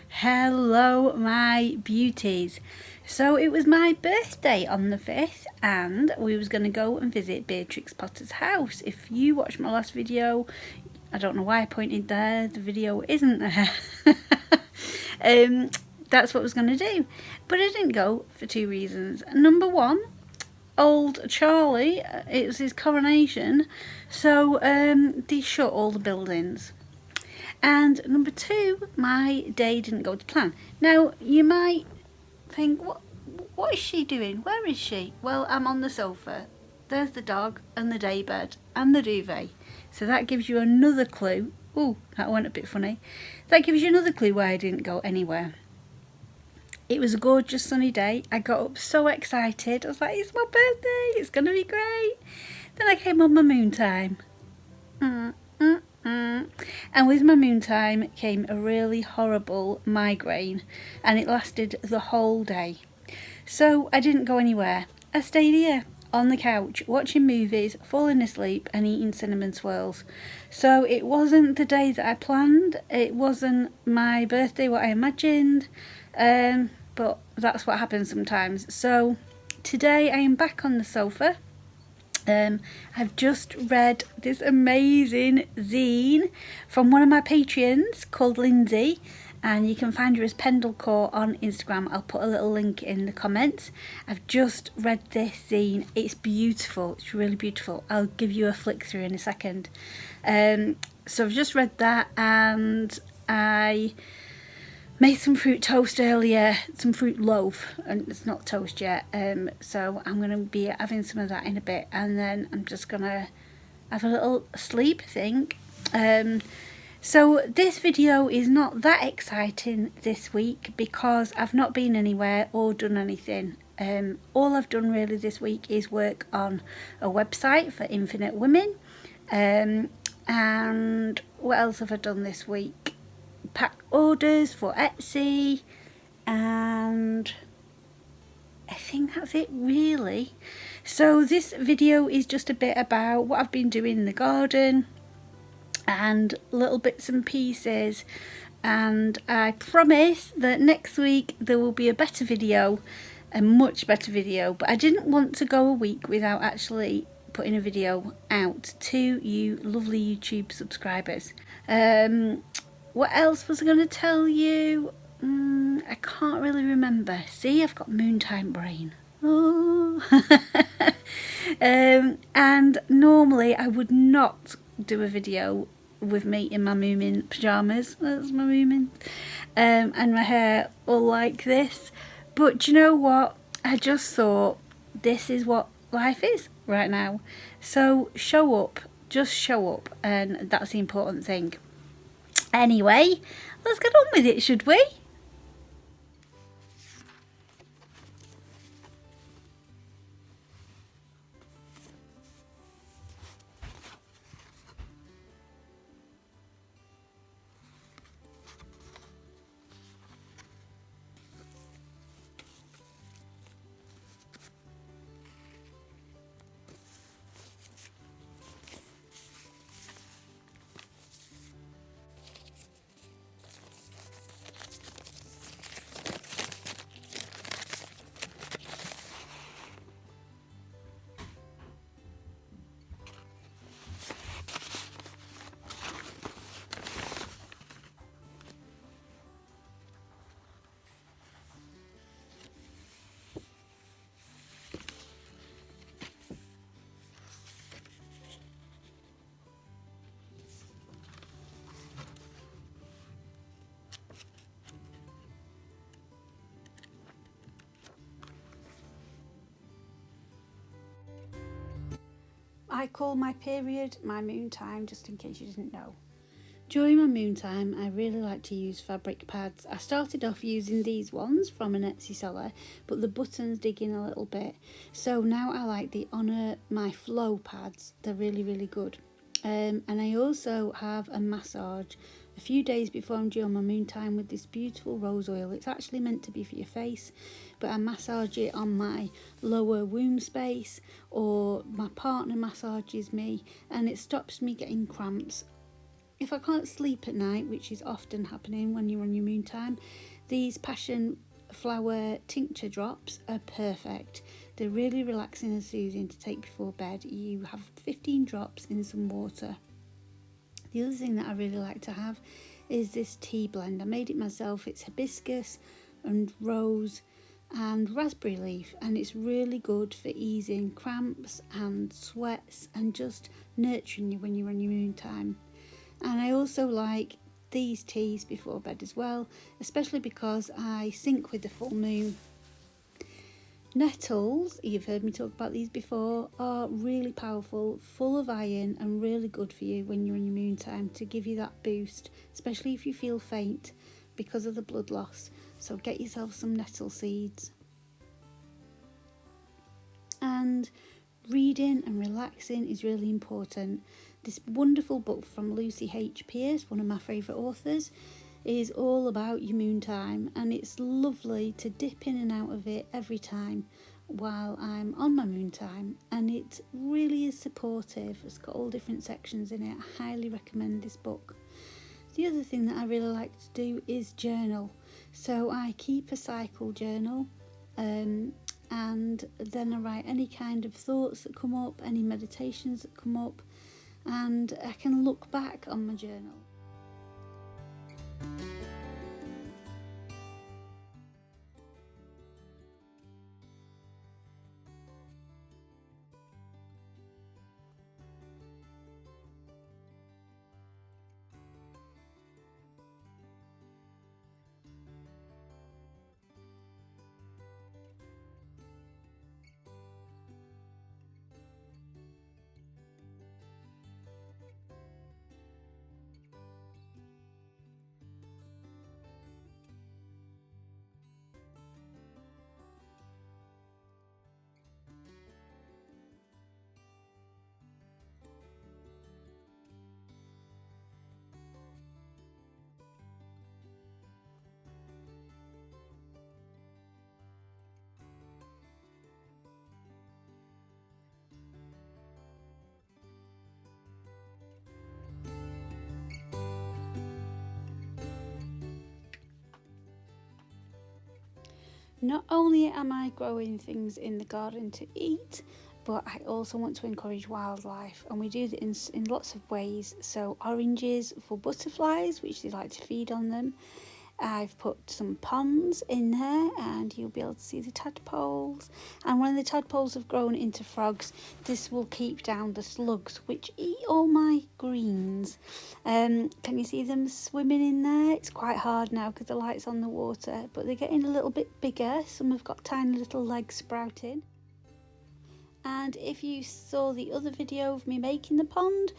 Hello my beauties. So it was my birthday on the 5th and we was going to go and visit Beatrix Potter's house. If you watched my last video, I don't know why I pointed there, the video isn't there. That's what I was going to do. But I didn't go for two reasons. Number one, old Charlie, it was his coronation, so they shut all the buildings. And number two, my day didn't go to plan. Now, you might think, what is she doing? Where is she? Well, I'm on the sofa. There's the dog and the daybed and the duvet. So that gives you another clue. Ooh, that went a bit funny. That gives you another clue why I didn't go anywhere. It was a gorgeous sunny day. I got up so excited. I was like, it's my birthday. It's going to be great. Then I came on my Moontime. And with my Moontime came a really horrible migraine, and it lasted the whole day. So I didn't go anywhere. I stayed here on the couch watching movies, falling asleep and eating cinnamon swirls. So it wasn't the day that I planned. It wasn't my birthday what I imagined, but that's what happens sometimes. So today I am back on the sofa. I've just read this amazing zine from one of my Patreons called Lindsay, and you can find her as Pendlecore on Instagram. I'll put a little link in the comments. I've just read this zine. It's beautiful. It's really beautiful. I'll give you a flick through in a second. So I've just read that, and I made some fruit toast earlier, some fruit loaf, and it's not toast yet, so I'm going to be having some of that in a bit, and then I'm just going to have a little sleep, I think. So this video is not that exciting this week because I've not been anywhere or done anything. All I've done really this week is work on a website for Infinite Women, and what else have I done this week? Pack orders for Etsy, and I think that's it really. So this video is just a bit about what I've been doing in the garden and little bits and pieces, and I promise that next week there will be a better video, a much better video. But I didn't want to go a week without actually putting a video out to you lovely YouTube subscribers. What else was I going to tell you? I can't really remember. See, I've got Moontime brain. Oh. And normally I would not do a video with me in my Moomin pyjamas. That's my Moomin. And my hair all like this. But you know what? I just thought this is what life is right now. So show up. Just show up. And that's the important thing. Anyway, let's get on with it, should we? I call my period my Moontime, just in case you didn't know. During my Moontime, I really like to use fabric pads. I started off using these ones from an Etsy seller, but the buttons dig in a little bit. So now I like the Honour My Flow pads. They're really, really good. And I also have a massage a few days before I'm due on my Moontime with this beautiful rose oil. It's actually meant to be for your face, but I massage it on my lower womb space, or my partner massages me, and it stops me getting cramps If I can't sleep at night, which is often happening when you're on your Moontime, these passion flower tincture drops are perfect. They're really relaxing and soothing to take before bed. You have 15 drops in some water. The other thing that I really like to have is this tea blend. I made it myself. It's hibiscus and rose and raspberry leaf, and it's really good for easing cramps and sweats and just nurturing you when you're on your Moontime. And I also like these teas before bed as well, especially because I sync with the full moon. Nettles, you've heard me talk about these before, are really powerful, full of iron, and really good for you when you're in your Moontime to give you that boost, especially if you feel faint because of the blood loss. So get yourself some nettle seeds. And reading and relaxing is really important. This wonderful book from Lucy H. Pierce, one of my favourite authors, is all about your Moontime, and it's lovely to dip in and out of it every time while I'm on my Moontime, and it really is supportive. It's got all different sections in it. I highly recommend this book. The other thing that I really like to do is journal. So I keep a cycle journal, and then I write any kind of thoughts that come up, any meditations that come up, and I can look back on my journal. Not only am I growing things in the garden to eat, but I also want to encourage wildlife, and we do it in lots of ways. So oranges for butterflies, which they like to feed on them. I've put some ponds in there, and you'll be able to see the tadpoles. And when the tadpoles have grown into frogs, this will keep down the slugs which eat all my greens. Can you see them swimming in there? It's quite hard now because the light's on the water, but they're getting a little bit bigger. Some have got tiny little legs sprouting. And if you saw the other video of me making the pond,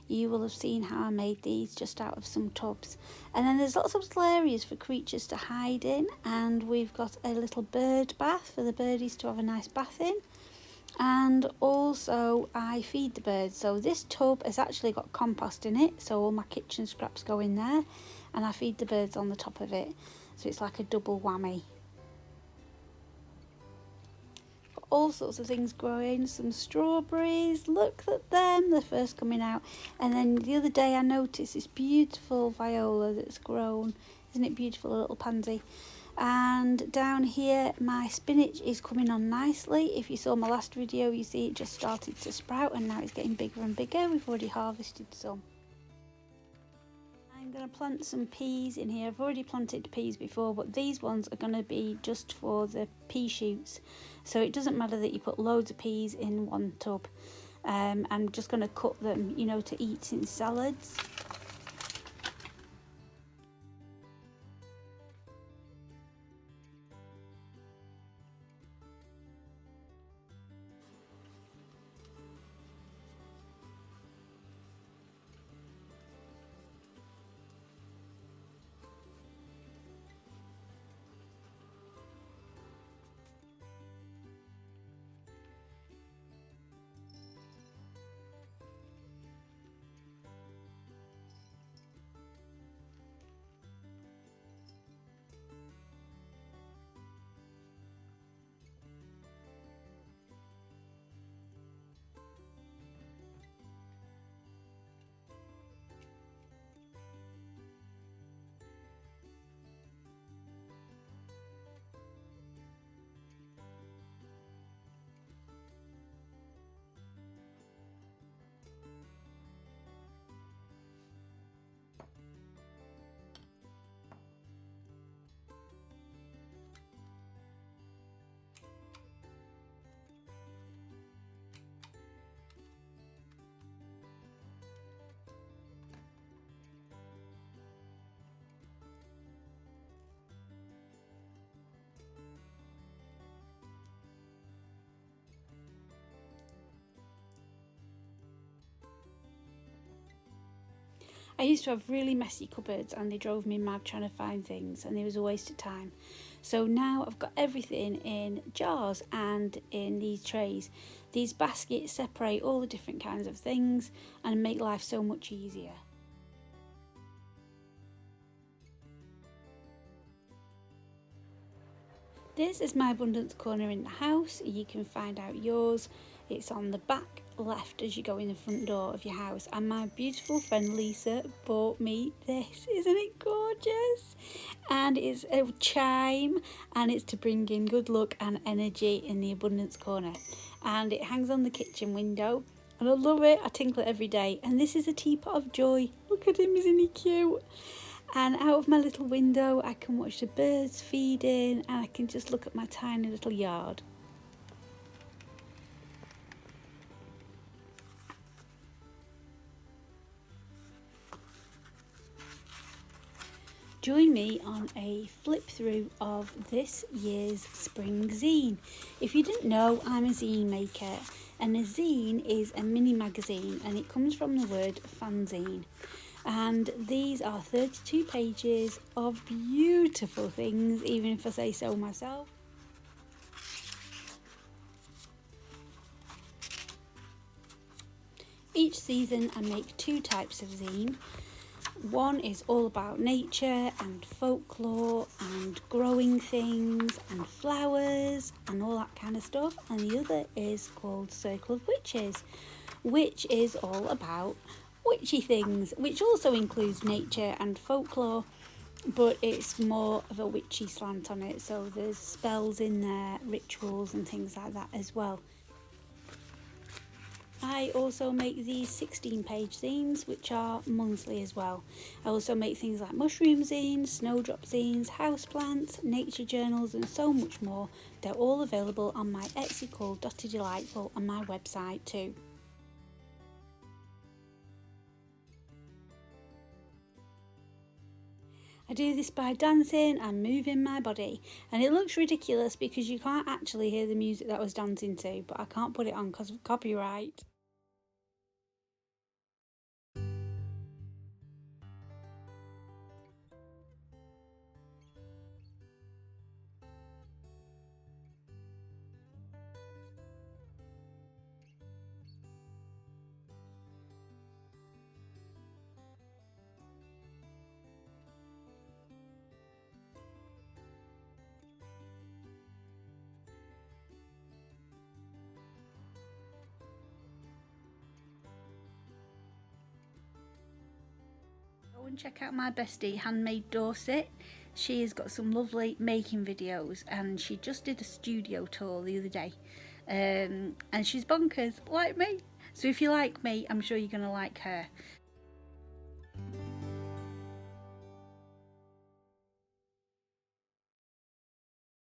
you will have seen how I made these just out of some tubs. And then there's lots of little areas for creatures to hide in, and we've got a little bird bath for the birdies to have a nice bath in. And also I feed the birds. So this tub has actually got compost in it, so all my kitchen scraps go in there, and I feed the birds on the top of it. So it's like a double whammy. All sorts of things growing, some strawberries, look at them, they're first coming out. And then the other day I noticed this beautiful viola that's grown. Isn't it beautiful, a little pansy? And down here my spinach is coming on nicely. If you saw my last video, you see it just started to sprout, and now it's getting bigger and bigger. We've already harvested some. I'm going to plant some peas in here. I've already planted peas before, but these ones are going to be just for the pea shoots. So it doesn't matter that you put loads of peas in one tub. I'm just going to cut them, to eat in salads. I used to have really messy cupboards and they drove me mad trying to find things, and it was a waste of time. So now I've got everything in jars and in these trays. These baskets separate all the different kinds of things and make life so much easier. This is my abundance corner in the house. You can find out yours. It's on the back left as you go in the front door of your house, and my beautiful friend Lisa bought me this. Isn't it gorgeous? And it's a chime, and it's to bring in good luck and energy in the abundance corner, and it hangs on the kitchen window, and I love it. I tinkle it every day. And this is a teapot of joy. Look at him, isn't he cute? And out of my little window I can watch the birds feeding, and I can just look at my tiny little yard. Join me on a flip through of this year's spring zine. If you didn't know, I'm a zine maker, and a zine is a mini magazine, and it comes from the word fanzine. And these are 32 pages of beautiful things, even if I say so myself. Each season I make 2 types of zine. One is all about nature and folklore and growing things and flowers and all that kind of stuff, and the other is called Circle of Witches, which is all about witchy things, which also includes nature and folklore, but it's more of a witchy slant on it, so there's spells in there, rituals and things like that as well. I also make these 16-page zines, which are monthly as well. I also make things like mushroom zines, snowdrop zines, houseplants, nature journals and so much more. They're all available on my Etsy called Dotty Delightful and my website too. I do this by dancing and moving my body, and it looks ridiculous because you can't actually hear the music that I was dancing to, but I can't put it on because of copyright. Go and check out my bestie Handmade Dorset. She has got some lovely making videos, and she just did a studio tour the other day, and she's bonkers like me. So if you like me, I'm sure you're going to like her.